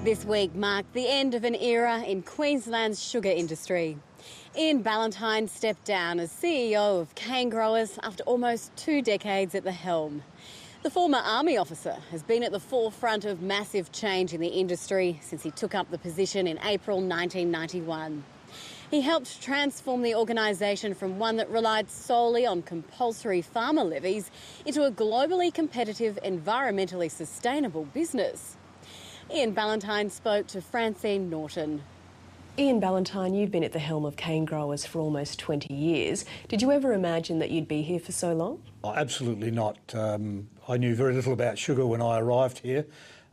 This week marked the end of an era in Queensland's sugar industry. Ian Ballantyne stepped down as CEO of Canegrowers after almost 2 decades at the helm. The former army officer has been at the forefront of massive change in the industry since he took up the position in April 1991. He helped transform the organisation from one that relied solely on compulsory farmer levies into a globally competitive, environmentally sustainable business. Ian Ballantyne spoke to Francene Norton. Ian Ballantyne, you've been at the helm of Canegrowers for almost 20 years. Did you ever imagine that you'd be here for so long? Oh, absolutely not. I knew very little about sugar when I arrived here.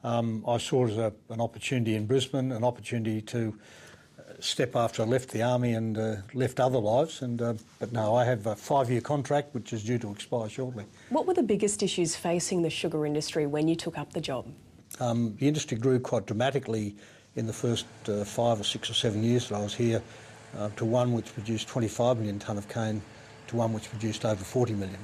I saw it as an opportunity in Brisbane, an opportunity to step after I left the army and left other lives. But no, I have a 5-year contract which is due to expire shortly. What were the biggest issues facing the sugar industry when you took up the job? The industry grew quite dramatically in the first 5 or 6 or 7 years that I was here, to one which produced 25 million tonne of cane to one which produced over 40 million.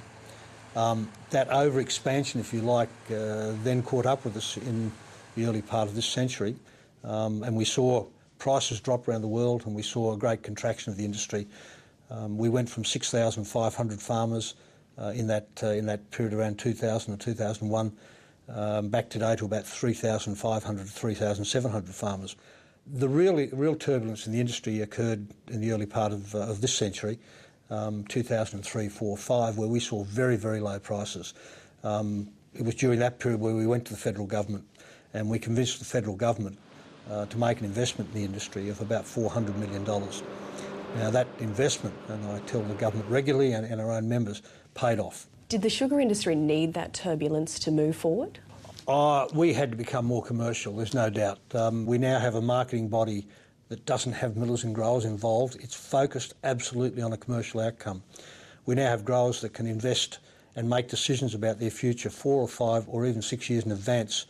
That over-expansion, if you like, then caught up with us in the early part of this century, and we saw prices drop around the world and we saw a great contraction of the industry. We went from 6,500 farmers in that period around 2000 or 2001 back today to about 3,500 to 3,700 farmers. The real turbulence in the industry occurred in the early part of this century, 2003, 4, 5, where we saw very, very low prices. It was during that period where we went to the federal government and we convinced the federal government to make an investment in the industry of about $400 million. Now that investment, and I tell the government regularly and our own members, paid off. Did the sugar industry need that turbulence to move forward? We had to become more commercial, there's no doubt. We now have a marketing body that doesn't have millers and growers involved. It's focused absolutely on a commercial outcome. We now have growers that can invest and make decisions about their future 4 or 5 or even 6 years in advance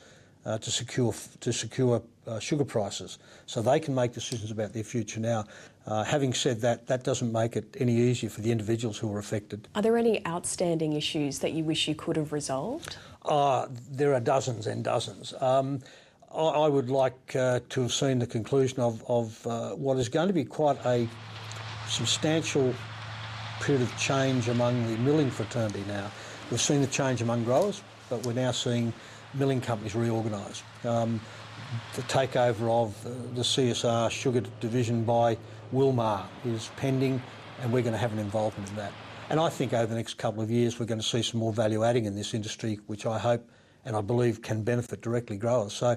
to secure sugar prices, so they can make decisions about their future now. Having said that, that doesn't make it any easier for the individuals who are affected. Are there any outstanding issues that you wish you could have resolved? There are dozens and dozens. I would like to have seen the conclusion of what is going to be quite a substantial period of change among the milling fraternity now. We've seen the change among growers, but we're now seeing milling companies reorganise. The takeover of the CSR sugar division by Wilmar is pending, and we're going to have an involvement in that. And I think over the next couple of years we're going to see some more value adding in this industry, which I hope and I believe can benefit directly growers. So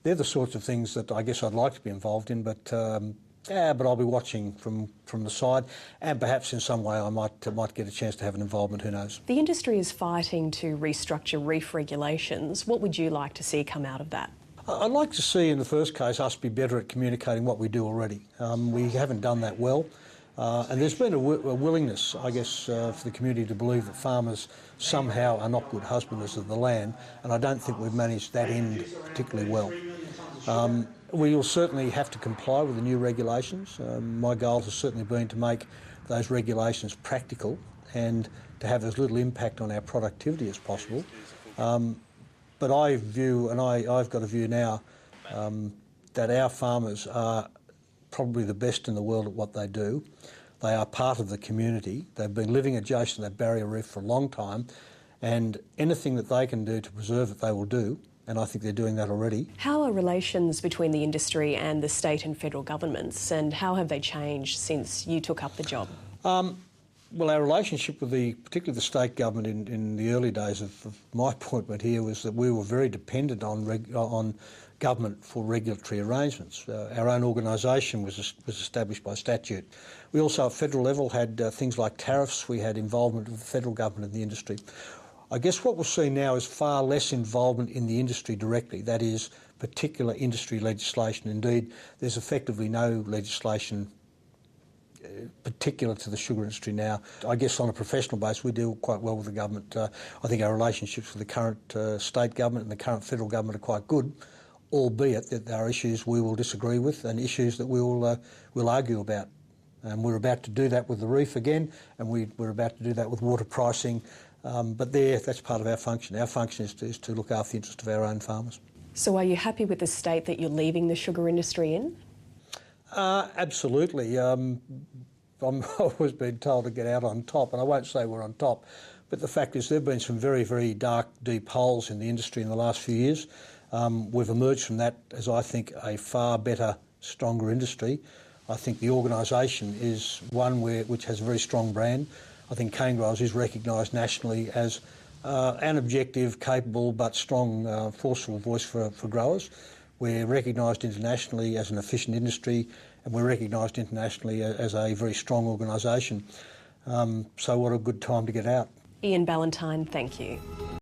they're the sorts of things that I guess I'd like to be involved in, but I'll be watching from the side, and perhaps in some way I might get a chance to have an involvement, who knows. The industry is fighting to restructure Reef Regulations. What would you like to see come out of that? I'd like to see, in the first case, us be better at communicating what we do already. We haven't done that well, and there's been a willingness, I guess, for the community to believe that farmers somehow are not good husbanders of the land, and I don't think we've managed that end particularly well. We will certainly have to comply with the new regulations. My goal has certainly been to make those regulations practical and to have as little impact on our productivity as possible. But I view, and I've got a view now, that our farmers are probably the best in the world at what they do. They are part of the community. They've been living adjacent to that barrier reef for a long time, and anything that they can do to preserve it, they will do. And I think they're doing that already. How are relations between the industry and the state and federal governments, and how have they changed since you took up the job? Well, our relationship with particularly the state government in the early days of my appointment here was that we were very dependent on government for regulatory arrangements. Our own organisation was established by statute. We also at federal level had things like tariffs. We had involvement of the federal government in the industry. I guess what we're seeing now is far less involvement in the industry directly, that is, particular industry legislation. Indeed, there's effectively no legislation particular to the sugar industry now. I guess on a professional basis we deal quite well with the government. I think our relationships with the current state government and the current federal government are quite good, albeit that there are issues we will disagree with and issues that we'll argue about. And we're about to do that with the reef again, and we're about to do that with water pricing. But that's part of our function. Our function is to look after the interest of our own farmers. So are you happy with the state that you're leaving the sugar industry in? Absolutely. I'm always been told to get out on top, and I won't say we're on top, but the fact is there have been some very, very dark, deep holes in the industry in the last few years. We've emerged from that as, I think, a far better, stronger industry. I think the organisation is one which has a very strong brand. I think Canegrowers is recognised nationally as an objective, capable but strong, forceful voice for growers. We're recognised internationally as an efficient industry, and we're recognised internationally as a very strong organisation. So what a good time to get out. Ian Ballantyne, thank you.